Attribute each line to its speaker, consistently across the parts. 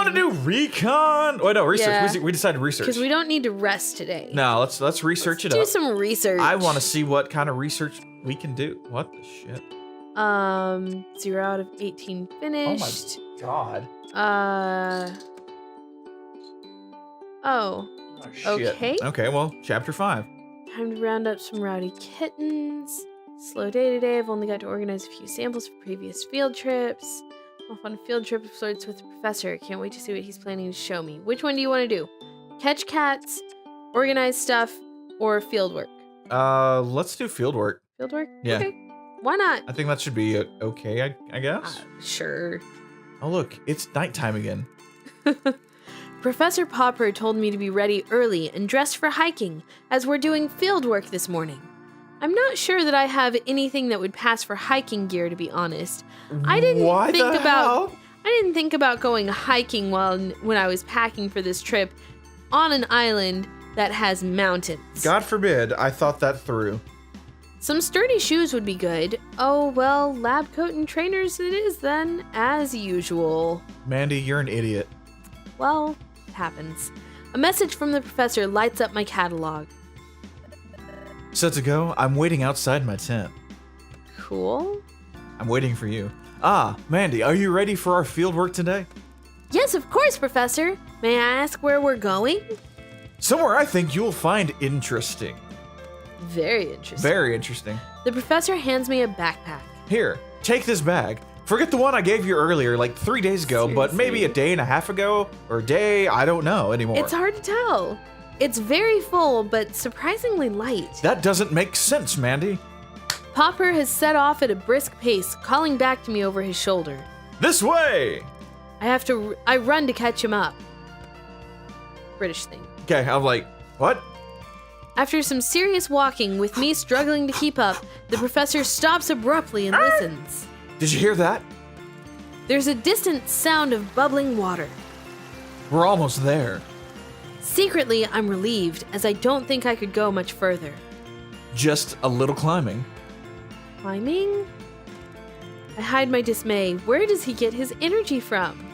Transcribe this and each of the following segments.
Speaker 1: want to do recon? Oh, no, research.
Speaker 2: Yeah.
Speaker 1: We decided research.
Speaker 2: Because we don't need to rest today.
Speaker 1: No, let's research it up.
Speaker 2: Do some research.
Speaker 1: I want to see what kind of research we can do. What the shit?
Speaker 2: 0 out of 18 finished.
Speaker 1: God.
Speaker 2: Oh,
Speaker 1: shit.
Speaker 2: okay.
Speaker 1: Okay, well, chapter 5.
Speaker 2: Time to round up some rowdy kittens. Slow day today. I've only got to organize a few samples for previous field trips. Off on a field trip of sorts with the professor. Can't wait to see what he's planning to show me. Which one do you want to do? Catch cats, organize stuff, or field work?
Speaker 1: Let's do field work.
Speaker 2: Field work?
Speaker 1: Yeah.
Speaker 2: Okay. Why not?
Speaker 1: I think that should be okay, I guess.
Speaker 2: Sure.
Speaker 1: Oh, look, it's nighttime again.
Speaker 2: Professor Popper told me to be ready early and dressed for hiking, as we're doing field work this morning. I'm not sure that I have anything that would pass for hiking gear, to be honest. I didn't think about going hiking when I was packing for this trip on an island that has mountains.
Speaker 1: God forbid I thought that through.
Speaker 2: Some sturdy shoes would be good. Oh, well, lab coat and trainers it is then, as usual.
Speaker 1: Mandy, you're an idiot.
Speaker 2: Well, it happens. A message from the professor lights up my catalog.
Speaker 1: Set to go, I'm waiting outside my tent.
Speaker 2: Cool.
Speaker 1: I'm waiting for you. Ah, Mandy, are you ready for our field work today?
Speaker 2: Yes, of course, Professor. May I ask where we're going?
Speaker 1: Somewhere I think you'll find interesting.
Speaker 2: Very interesting.
Speaker 1: Very interesting.
Speaker 2: The professor hands me a backpack.
Speaker 1: Here, take this bag. Forget the one I gave you earlier, like 3 days ago, but maybe a day and a half ago, or a day, I don't know anymore.
Speaker 2: It's hard to tell. It's very full, but surprisingly light.
Speaker 1: That doesn't make sense, Mandy.
Speaker 2: Popper has set off at a brisk pace, calling back to me over his shoulder.
Speaker 1: This way!
Speaker 2: I run to catch him up. British thing.
Speaker 1: Okay, I'm like, what?
Speaker 2: After some serious walking, with me struggling to keep up, the professor stops abruptly and listens.
Speaker 1: Did you hear that?
Speaker 2: There's a distant sound of bubbling water.
Speaker 1: We're almost there.
Speaker 2: Secretly, I'm relieved, as I don't think I could go much further.
Speaker 1: Just a little climbing.
Speaker 2: Climbing? I hide my dismay. Where does he get his energy from?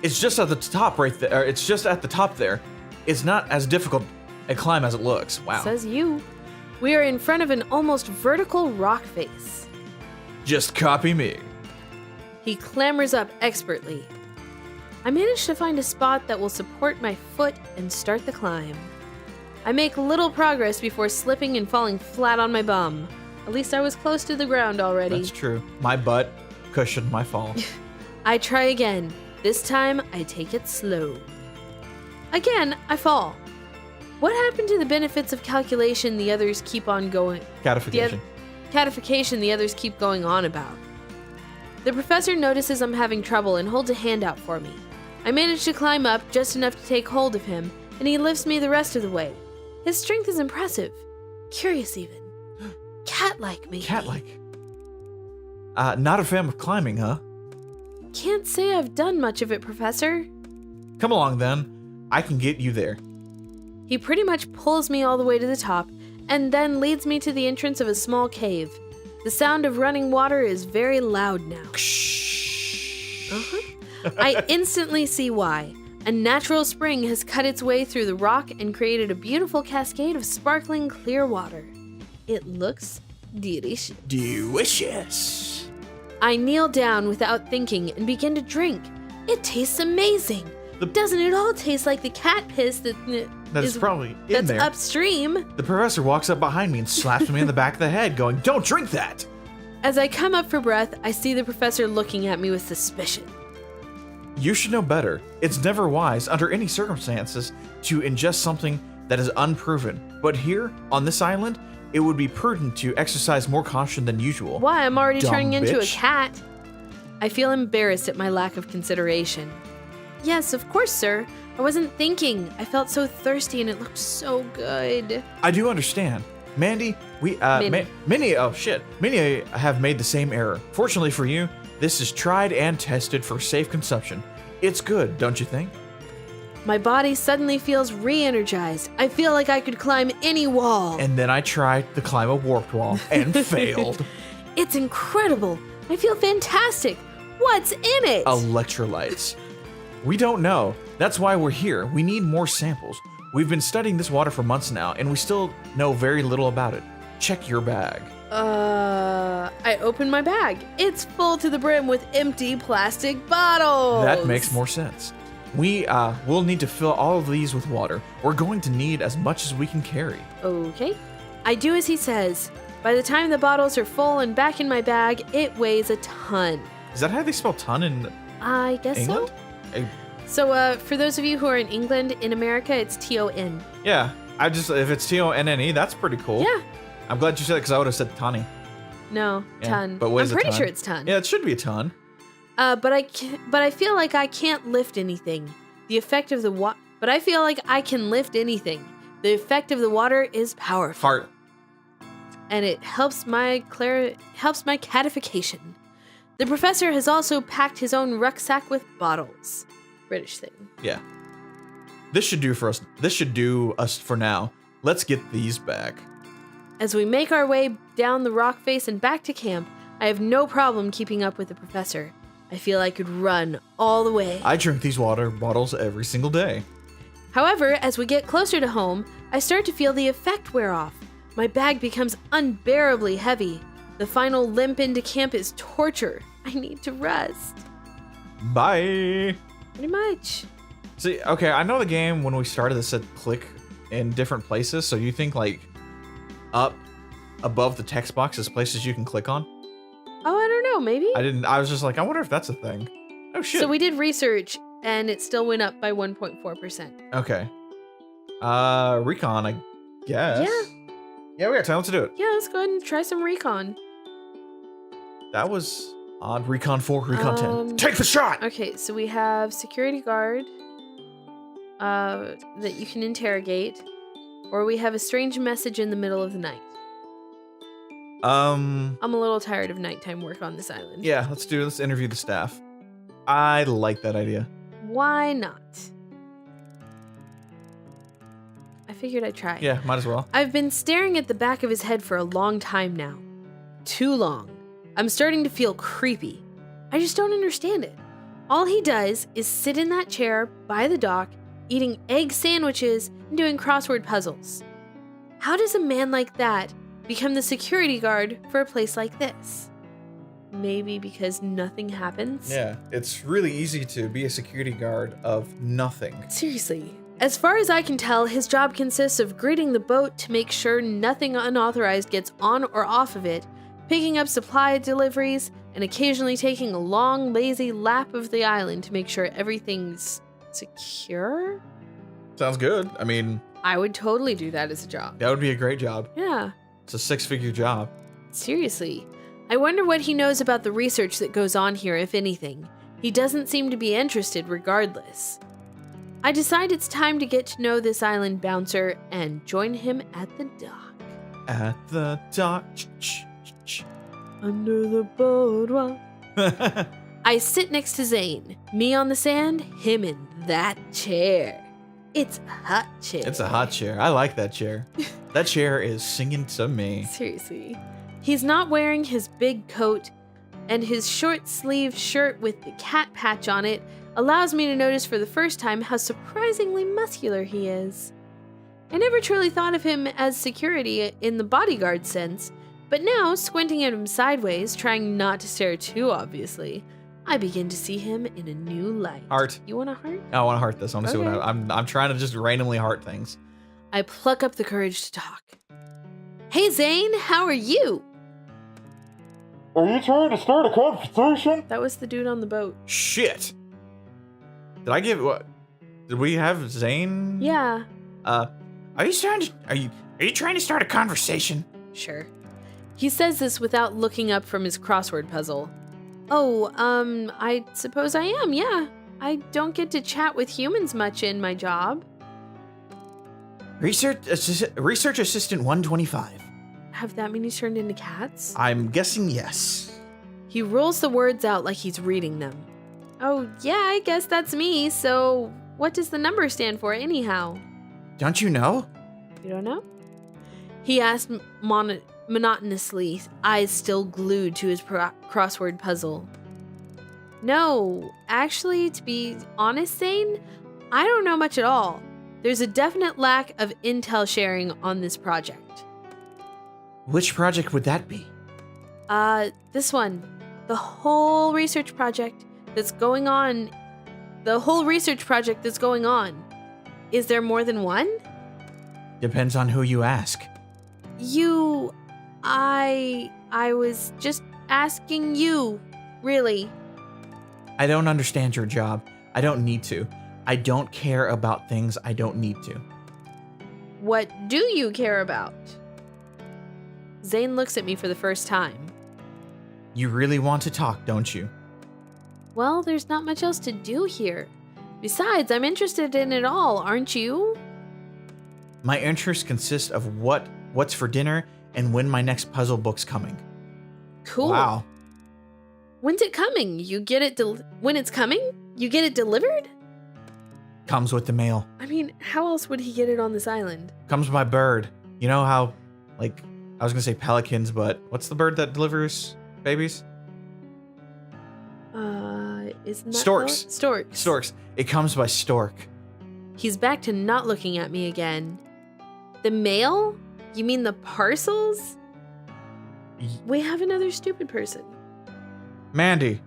Speaker 1: It's just at the top right there. It's just at the top there. It's not as difficult a climb as it looks. Wow.
Speaker 2: Says you. We are in front of an almost vertical rock face.
Speaker 1: Just copy me.
Speaker 2: He clambers up expertly. I manage to find a spot that will support my foot and start the climb. I make little progress before slipping and falling flat on my bum. At least I was close to the ground already.
Speaker 1: That's true. My butt cushioned my fall.
Speaker 2: I try again. This time, I take it slow. Again, I fall. What happened to the benefits of calculation the others keep on going?
Speaker 1: Catification.
Speaker 2: Catification the others keep going on about. The professor notices I'm having trouble and holds a hand out for me. I manage to climb up just enough to take hold of him, and he lifts me the rest of the way. His strength is impressive. Curious even. Cat-like, maybe.
Speaker 1: Cat-like. Not a fan of climbing, huh?
Speaker 2: Can't say I've done much of it, Professor.
Speaker 1: Come along then. I can get you there.
Speaker 2: He pretty much pulls me all the way to the top, and then leads me to the entrance of a small cave. The sound of running water is very loud now. I instantly see why. A natural spring has cut its way through the rock and created a beautiful cascade of sparkling clear water. It looks delicious.
Speaker 1: Delicious.
Speaker 2: I kneel down without thinking and begin to drink. It tastes amazing. Doesn't it all taste like the cat piss
Speaker 1: that's probably in there.
Speaker 2: That's upstream.
Speaker 1: The professor walks up behind me and slaps me in the back of the head, going, "Don't drink that!"
Speaker 2: As I come up for breath, I see the professor looking at me with suspicion.
Speaker 1: You should know better. It's never wise, under any circumstances, to ingest something that is unproven. But here, on this island, it would be prudent to exercise more caution than usual.
Speaker 2: Why? I'm already
Speaker 1: Dumb
Speaker 2: turning into a
Speaker 1: bitch.
Speaker 2: cat. I feel embarrassed at my lack of consideration. Yes, of course, sir. I wasn't thinking. I felt so thirsty and it looked so good.
Speaker 1: I do understand. Mandy, Minnie have made the same error. Fortunately for you, this is tried and tested for safe consumption. It's good, don't you think?
Speaker 2: My body suddenly feels re-energized. I feel like I could climb any wall.
Speaker 1: And then I tried to climb a warped wall and failed.
Speaker 2: It's incredible. I feel fantastic. What's in it?
Speaker 1: Electrolytes. We don't know. That's why we're here. We need more samples. We've been studying this water for months now, and we still know very little about it. Check your bag.
Speaker 2: I open my bag. It's full to the brim with empty plastic bottles.
Speaker 1: That makes more sense. We'll need to fill all of these with water. We're going to need as much as we can carry.
Speaker 2: Okay. I do as he says. By the time the bottles are full and back in my bag, it weighs a ton.
Speaker 1: Is that how they spell ton in
Speaker 2: I guess
Speaker 1: England?
Speaker 2: So, for those of you who are in England, in America, it's T-O-N.
Speaker 1: Yeah. If it's T-O-N-N-E, that's pretty cool.
Speaker 2: Yeah.
Speaker 1: I'm glad you said it because I would have said tani.
Speaker 2: No,
Speaker 1: Yeah,
Speaker 2: ton.
Speaker 1: but what is
Speaker 2: I'm
Speaker 1: a
Speaker 2: pretty
Speaker 1: ton?
Speaker 2: sure it's ton.
Speaker 1: Yeah, it should be a ton.
Speaker 2: But I feel like I can't lift anything. The effect of the but I feel like I can lift anything. The effect of the water is powerful.
Speaker 1: Heart.
Speaker 2: And it helps my catification. The professor has also packed his own rucksack with bottles. British thing.
Speaker 1: Yeah. This should do for us. This should do us for now. Let's get these back.
Speaker 2: As we make our way down the rock face and back to camp, I have no problem keeping up with the professor. I feel I could run all the way.
Speaker 1: I drink these water bottles every single day.
Speaker 2: However, as we get closer to home, I start to feel the effect wear off. My bag becomes unbearably heavy. The final limp into camp is torture. I need to rest.
Speaker 1: Bye.
Speaker 2: Pretty much.
Speaker 1: See, okay, I know the game when we started this said click in different places, so you think like up above the text box is places you can click on?
Speaker 2: Oh, I don't know, maybe?
Speaker 1: I was just like, I wonder if that's a thing. Oh shit.
Speaker 2: So we did research and it still went up by 1.4%.
Speaker 1: Okay. Recon, I guess.
Speaker 2: Yeah.
Speaker 1: Yeah, we got time. Let's do it.
Speaker 2: Yeah, let's go ahead and try some recon.
Speaker 1: That was odd. Recon 4, Recon 10.
Speaker 2: Um,
Speaker 1: Take the shot!
Speaker 2: Okay, so we have security guard that you can interrogate, or we have a strange message in the middle of the night. I'm a little tired of nighttime work on this island.
Speaker 1: Yeah, let's interview the staff. I like that idea.
Speaker 2: Why not? I figured I'd try.
Speaker 1: Yeah, might as well.
Speaker 2: I've been staring at the back of his head for a long time now. Too long. I'm starting to feel creepy. I just don't understand it. All he does is sit in that chair by the dock, eating egg sandwiches and doing crossword puzzles. How does a man like that become the security guard for a place like this? Maybe because nothing happens?
Speaker 1: Yeah, it's really easy to be a security guard of nothing.
Speaker 2: Seriously. As far as I can tell, his job consists of gritting the boat to make sure nothing unauthorized gets on or off of it, picking up supply deliveries, and occasionally taking a long, lazy lap of the island to make sure everything's secure?
Speaker 1: Sounds good. I mean,
Speaker 2: I would totally do that as a job.
Speaker 1: that would be a great job.
Speaker 2: Yeah,
Speaker 1: It's a 6-figure job.
Speaker 2: seriously. I wonder what he knows about the research that goes on here, if anything. He doesn't seem to be interested regardless. I decide it's time to get to know this island bouncer and join him at the dock.
Speaker 1: At the dock.
Speaker 2: Under the boardwalk. I sit next to Zane. Me on the sand, him in that chair. It's a hot chair.
Speaker 1: It's a hot chair. I like that chair. That chair is singing to me.
Speaker 2: Seriously. He's not wearing his big coat, and his short-sleeved shirt with the cat patch on it allows me to notice for the first time how surprisingly muscular he is. I never truly thought of him as security in the bodyguard sense, but now, squinting at him sideways, trying not to stare too obviously, I begin to see him in a new light.
Speaker 1: Heart.
Speaker 2: You want a heart?
Speaker 1: I want to heart this. I want to see what
Speaker 2: Okay.
Speaker 1: I'm trying to just randomly heart things.
Speaker 2: I pluck up the courage to talk. Hey Zane, how are you?
Speaker 3: Are you trying to start a conversation?
Speaker 2: That was the dude on the boat.
Speaker 1: Shit. Did I give what? Did we have Zane?
Speaker 2: Yeah,
Speaker 1: Are you trying to start a conversation?
Speaker 2: sure. He says this without looking up from his crossword puzzle. Oh, I suppose I am, yeah. I don't get to chat with humans much in my job.
Speaker 1: Research assistant 125.
Speaker 2: Have that many turned into cats?
Speaker 1: I'm guessing yes.
Speaker 2: He rolls the words out like he's reading them. Oh, yeah, I guess that's me, so what does the number stand for anyhow?
Speaker 1: Don't you know?
Speaker 2: You don't know? He asked monotonously, eyes still glued to his crossword puzzle. No, actually, to be honest, Zane, I don't know much at all. There's a definite lack of intel sharing on this project.
Speaker 1: Which project would that be?
Speaker 2: This one. The whole research project that's going on. Is there more than one?
Speaker 1: Depends on who you ask.
Speaker 2: I was just asking you, really.
Speaker 1: I don't understand your job. I don't need to. I don't care about things I don't need to.
Speaker 2: What do you care about? Zane looks at me for the first time.
Speaker 1: You really want to talk, don't you?
Speaker 2: Well, there's not much else to do here. Besides, I'm interested in it all, aren't you?
Speaker 1: My interests consist of what's for dinner and when my next puzzle book's coming.
Speaker 2: Cool.
Speaker 1: Wow.
Speaker 2: When's it coming? When it's coming? You get it delivered?
Speaker 1: Comes with the mail.
Speaker 2: I mean, how else would he get it on this island?
Speaker 1: Comes by bird. You know how, like, I was gonna say pelicans, but what's the bird that delivers babies?
Speaker 2: Isn't that
Speaker 1: Storks.
Speaker 2: Storks.
Speaker 1: Storks. It comes by stork.
Speaker 2: He's back to not looking at me again. The mail? You mean the parcels? We have another stupid person.
Speaker 1: Mandy,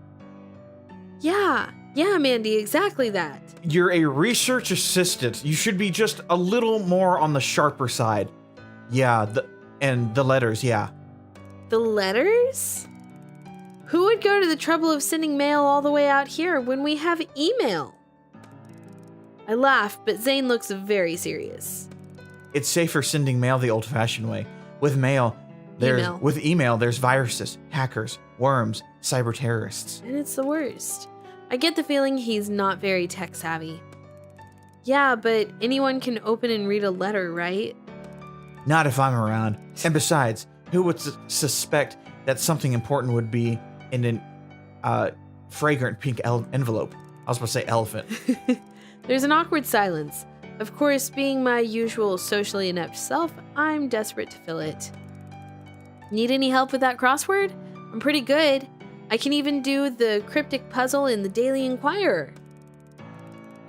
Speaker 2: Yeah, Mandy, exactly that.
Speaker 1: you're a research assistant. You should be just a little more on the sharper side. Yeah, the letters, yeah.
Speaker 2: The letters? Who would go to the trouble of sending mail all the way out here when we have email? I laugh, but Zane looks very serious.
Speaker 1: It's safer sending mail the old-fashioned way. With email, there's viruses, hackers, worms, cyber terrorists.
Speaker 2: And it's the worst. I get the feeling he's not very tech savvy. Yeah, but anyone can open and read a letter, right?
Speaker 1: Not if I'm around. And besides, who would suspect that something important would be in an fragrant pink envelope? I was supposed to say elephant.
Speaker 2: There's an awkward silence. Of course, being my usual socially inept self, I'm desperate to fill it. Need any help with that crossword? I'm pretty good. I can even do the cryptic puzzle in the Daily Inquirer.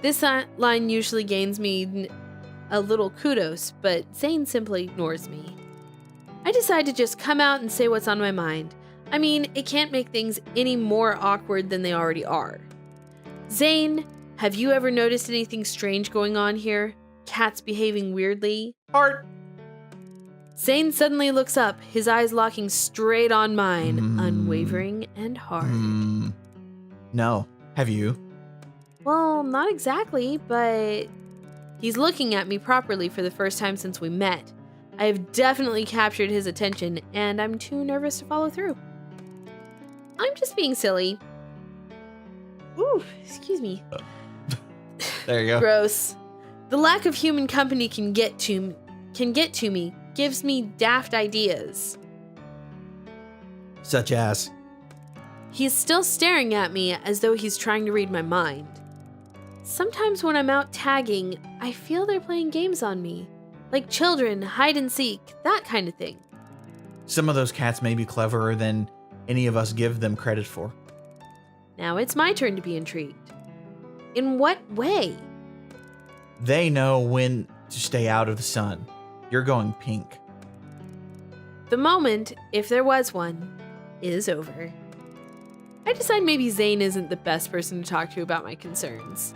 Speaker 2: This line usually gains me a little kudos, but Zane simply ignores me. I decide to just come out and say what's on my mind. I mean, it can't make things any more awkward than they already are. Zane, have you ever noticed anything strange going on here? Cats behaving weirdly?
Speaker 1: Heart.
Speaker 2: Zane suddenly looks up, his eyes locking straight on mine, unwavering and hard.
Speaker 1: No. Have you?
Speaker 2: Well, not exactly, but he's looking at me properly for the first time since we met. I have definitely captured his attention, and I'm too nervous to follow through. I'm just being silly. Ooh, excuse me.
Speaker 1: There you go.
Speaker 2: Gross. The lack of human company can get to me, gives me daft ideas.
Speaker 1: Such as?
Speaker 2: He's still staring at me as though he's trying to read my mind. Sometimes when I'm out tagging, I feel they're playing games on me. Like children, hide and seek, that kind of thing.
Speaker 1: Some of those cats may be cleverer than any of us give them credit for.
Speaker 2: Now it's my turn to be intrigued. In what way?
Speaker 1: They know when to stay out of the sun. You're going pink.
Speaker 2: The moment, if there was one, is over. I decide maybe Zane isn't the best person to talk to about my concerns.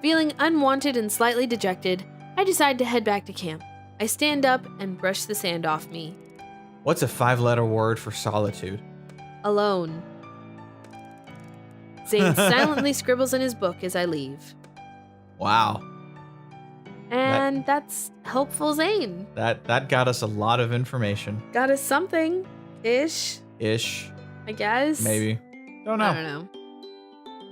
Speaker 2: Feeling unwanted and slightly dejected, I decide to head back to camp. I stand up and brush the sand off me.
Speaker 1: What's a 5-letter word for solitude?
Speaker 2: Alone. Zane silently scribbles in his book as I leave.
Speaker 1: Wow.
Speaker 2: And that's helpful Zane.
Speaker 1: That got us a lot of information.
Speaker 2: Got us something-ish, I guess.
Speaker 1: Maybe. Don't know.
Speaker 2: I don't know.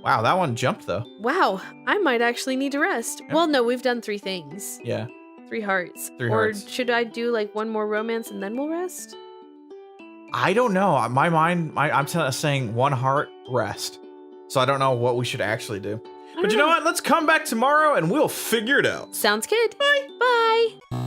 Speaker 1: Wow, that one jumped though.
Speaker 2: Wow, I might actually need to rest.
Speaker 1: Yeah.
Speaker 2: Well, no, we've done 3 things.
Speaker 1: Yeah.
Speaker 2: 3 hearts.
Speaker 1: 3
Speaker 2: or
Speaker 1: hearts.
Speaker 2: should I do like one more romance and then we'll rest?
Speaker 1: I don't know. My mind, I'm saying 1 heart, rest. So I don't know what we should actually do. But you know what? Let's come back tomorrow and we'll figure it out.
Speaker 2: Sounds good. Bye. Bye.